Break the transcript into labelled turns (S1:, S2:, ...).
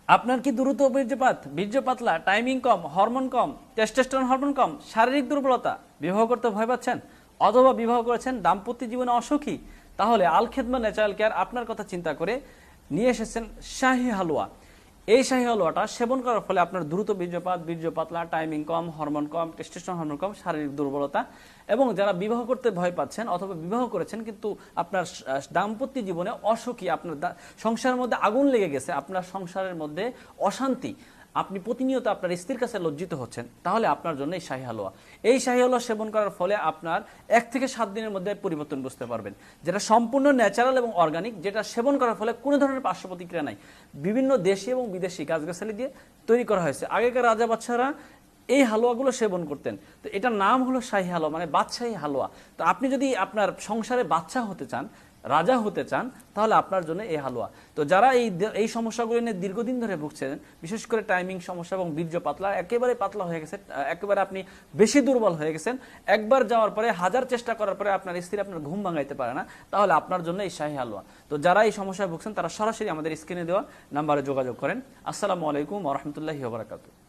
S1: আপনার কি দ্রুত বীর্যপাত, বীর্য পাতলা, টাইমিং কম, হরমোন কম, টেস্টোস্টেরন হরমোন কম, শারীরিক দুর্বলতা, বিবাহ করতে ভয় পাচ্ছেন অথবা বিবাহ করেছেন দাম্পত্য জীবনে অসুখী, তাহলে আল খেদমা ন্যাচারাল কেয়ার আপনার কথা চিন্তা করে নিয়ে এসেছেন শাহী হালুয়া। এই শাহী হালুয়াটা সেবন করার ফলে আপনার দ্রুত বীর্যপাত, বীর্য পাতলা, টাইমিং কম, হরমোন কম, টেস্টোস্টেরন হরমোন কম, শারীরিক দুর্বলতা, এবং যারা বিবাহ করতে ভয় পাচ্ছেন অথবা বিবাহ করেছেন কিন্তু আপনার দাম্পত্য জীবনে অসুখী, আপনার সংসারের মধ্যে আগুন লেগে গেছে, আপনার সংসারের মধ্যে অশান্তি, আপনি প্রতিনিয়ত আপনার স্ত্রীর কাছে লজ্জিত হচ্ছেন, তাহলে আপনার জন্য এই শাহী হালুয়া। এই শাহী হালুয়া সেবন করার ফলে আপনার 1 থেকে 7 দিনের মধ্যে পরিবর্তন বুঝতে পারবেন, যেটা সম্পূর্ণ ন্যাচারাল এবং অর্গানিক, যেটা সেবন করার ফলে কোনো ধরনের পার্শ্ব প্রতিক্রিয়া নাই। বিভিন্ন দেশি এবং বিদেশি গাছগাছালি দিয়ে তৈরি করা হয়েছে। আগেকার রাজা বাদশাহরা এই হালুয়াগুলো সেবন করতেন। তো এটার নাম হলো শাহী হালুয়া, মানে বাদশাহী হালুয়া। তো আপনি যদি আপনার সংসারে বাচ্চা হতে চান, রাজা হতে চান, তাহলে আপনার জন্য এই হালুয়া। তো যারা এই সমস্যাগুলো নিয়ে দীর্ঘদিন ধরে ভুগছেন, বিশেষ করে টাইমিং সমস্যা এবং বীর্য পাতলা, একেবারে পাতলা হয়ে গেছে, একেবারে আপনি বেশি দুর্বল হয়ে গেছেন, একবার যাওয়ার পরে 1000 চেষ্টা করার পরে আপনার স্ত্রী আপনার ঘুম ভাঙাইতে পারে না, তাহলে আপনার জন্য এই শাহী হালুয়া। তো যারা এই সমস্যায় ভুগছেন তারা সরাসরি আমাদের স্ক্রিনে দেওয়া নাম্বারে যোগাযোগ করেন। আসসালামু আলাইকুম ওয়া রাহমাতুল্লাহি ওয়া বারাকাতুহু।